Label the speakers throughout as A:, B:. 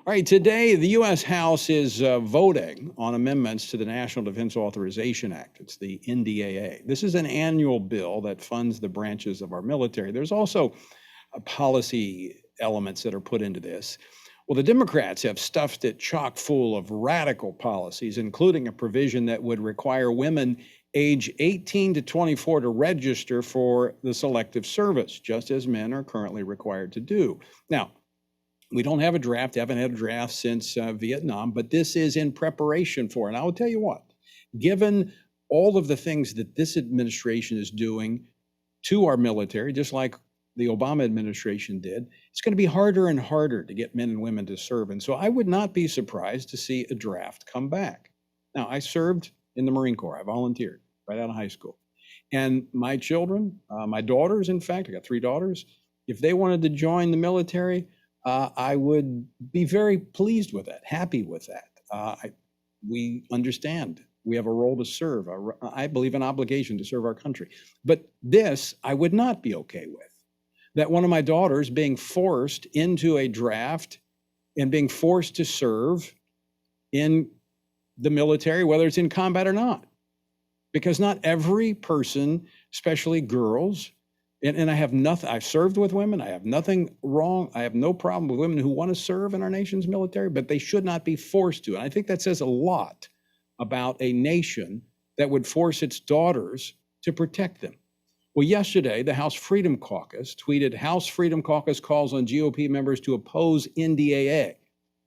A: All right, today the U.S. House is voting on amendments to the National Defense Authorization Act. It's the NDAA. This is an annual bill that funds the branches of our military. There's also policy elements that are put into this. Well, the Democrats have stuffed it chock full of radical policies, including a provision that would require women age 18 to 24 to register for the Selective Service, just as men are currently required to do. Now, we don't have a draft, haven't had a draft since Vietnam, but this is in preparation for. And I will tell you what, given all of the things that this administration is doing to our military, just like the Obama administration did, it's going to be harder and harder to get men and women to serve. And so I would not be surprised to see a draft come back. Now, I served in the Marine Corps. I volunteered right out of high school. And my children, my daughters, in fact, I got 3 daughters, if they wanted to join the military, I would be very pleased with that, happy with that. We understand we have a role to serve, I believe an obligation to serve our country. But this I would not be okay with. That one of my daughters being forced into a draft and being forced to serve in the military, whether it's in combat or not. Because not every person, especially girls, and I have nothing, I've served with women, I have nothing wrong, I have no problem with women who want to serve in our nation's military, but they should not be forced to. And I think that says a lot about a nation that would force its daughters to protect them. Well, yesterday, the House Freedom Caucus tweeted, House Freedom Caucus calls on GOP members to oppose NDAA,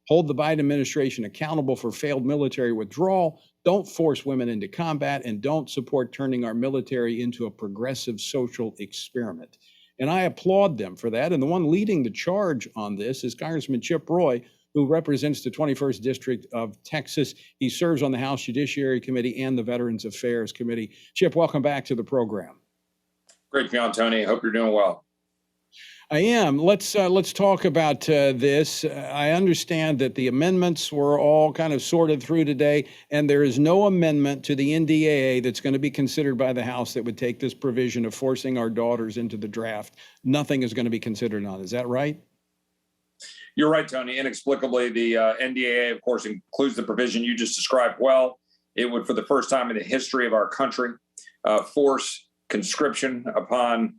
A: hold the Biden administration accountable for failed military withdrawal, don't force women into combat, and don't support turning our military into a progressive social experiment. And I applaud them for that. And the one leading the charge on this is Congressman Chip Roy, who represents the 21st District of Texas. He serves on the House Judiciary Committee and the Veterans Affairs Committee. Chip, welcome back to the program.
B: Great to be on, Tony. I hope you're doing well.
A: I am. Let's talk about this. I understand that the amendments were all kind of sorted through today, and there is no amendment to the NDAA that's going to be considered by the House that would take this provision of forcing our daughters into the draft. Nothing is going to be considered on. Is that right?
B: You're right, Tony. Inexplicably, the NDAA, of course, includes the provision you just described well. It would, for the first time in the history of our country, force conscription upon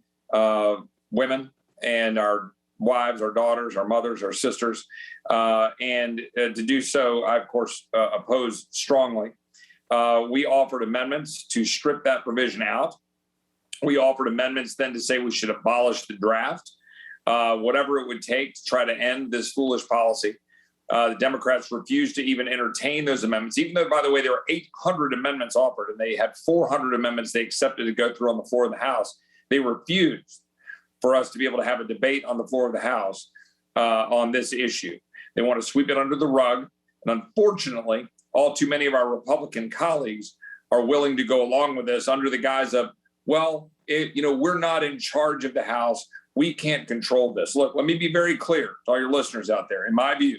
B: women and our wives, our daughters, our mothers, our sisters. And to do so, I, of course, oppose strongly. We offered amendments to strip that provision out. We offered amendments then to say we should abolish the draft, whatever it would take to try to end this foolish policy. The Democrats refused to even entertain those amendments, even though, by the way, there were 800 amendments offered and they had 400 amendments they accepted to go through on the floor of the House. They refused for us to be able to have a debate on the floor of the House on this issue. They want to sweep it under the rug. And unfortunately, all too many of our Republican colleagues are willing to go along with this under the guise of, well, we're not in charge of the House. We can't control this. Look, let me be very clear to all your listeners out there. In my view,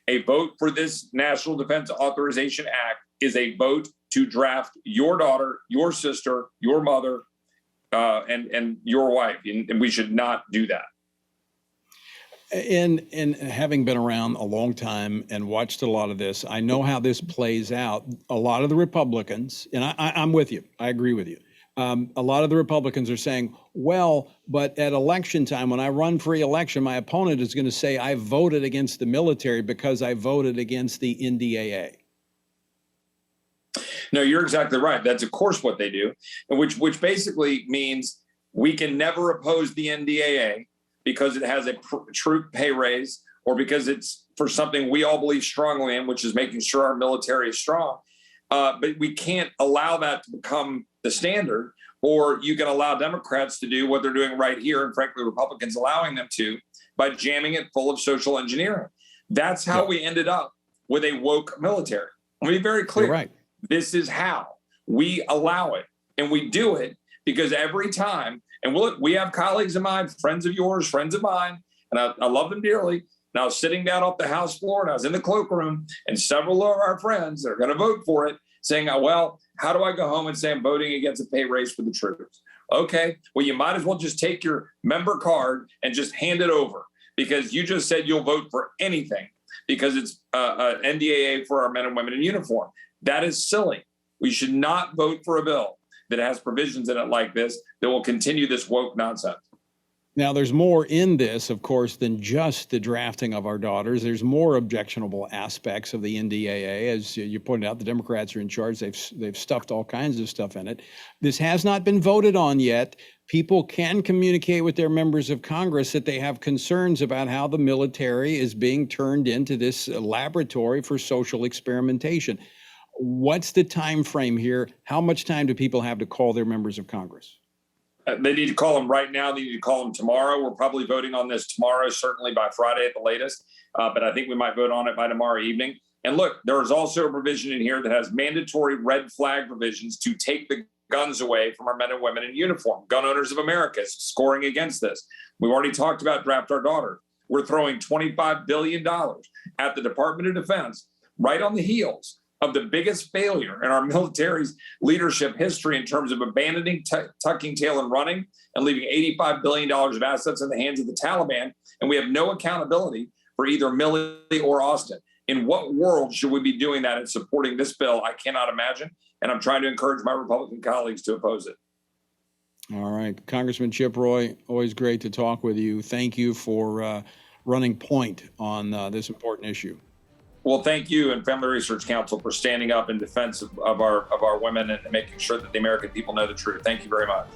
B: a vote for this National Defense Authorization Act is a vote to draft your daughter, your sister, your mother, and your wife, and we should not do that.
A: And having been around a long time and watched a lot of this, I know how this plays out. A lot of the Republicans, and I'm with you, I agree with you. A lot of the Republicans are saying, well, but at election time, when I run for re-election, my opponent is going to say I voted against the military because I voted against the NDAA.
B: No, you're exactly right. That's, of course, what they do, which basically means we can never oppose the NDAA because it has a troop pay raise or because it's for something we all believe strongly in, which is making sure our military is strong. But we can't allow that to become the standard, or you can allow Democrats to do what they're doing right here, and frankly, Republicans allowing them to, by jamming it full of social engineering. That's how we ended up with a woke military. Let me be very clear.
A: You're right.
B: This is how we allow it. And we do it because every time, and we have colleagues of mine, friends of yours, friends of mine, and I love them dearly. And I was sitting down off the House floor and I was in the cloakroom, and several of our friends that are going to vote for it saying, well, how do I go home and say I'm voting against a pay raise for the troops? Okay, well, you might as well just take your member card and just hand it over, because you just said you'll vote for anything because it's NDAA for our men and women in uniform. That is silly. We should not vote for a bill that has provisions in it like this that will continue this woke nonsense.
A: Now, there's more in this, of course, than just the drafting of our daughters. There's more objectionable aspects of the NDAA. As you pointed out, the Democrats are in charge. They've stuffed all kinds of stuff in it. This has not been voted on yet. People can communicate with their members of Congress that they have concerns about how the military is being turned into this laboratory for social experimentation. What's the time frame here? How much time do people have to call their members of Congress?
B: They need to call them right now. They need to call them tomorrow. We're probably voting on this tomorrow, certainly by Friday at the latest. But I think we might vote on it by tomorrow evening. And look, there is also a provision in here that has mandatory red flag provisions to take the guns away from our men and women in uniform. Gun Owners of America is scoring against this. We've already talked about Draft Our Daughter. We're throwing $25 billion at the Department of Defense right on the heels of the biggest failure in our military's leadership history in terms of abandoning, tucking tail and running, and leaving $85 billion of assets in the hands of the Taliban. And we have no accountability for either Milley or Austin. In what world should we be doing that and supporting this bill? I cannot imagine. And I'm trying to encourage my Republican colleagues to oppose it.
A: All right. Congressman Chip Roy, always great to talk with you. Thank you for running point on this important issue.
B: Well, thank you and Family Research Council for standing up in defense of our women and making sure that the American people know the truth. Thank you very much.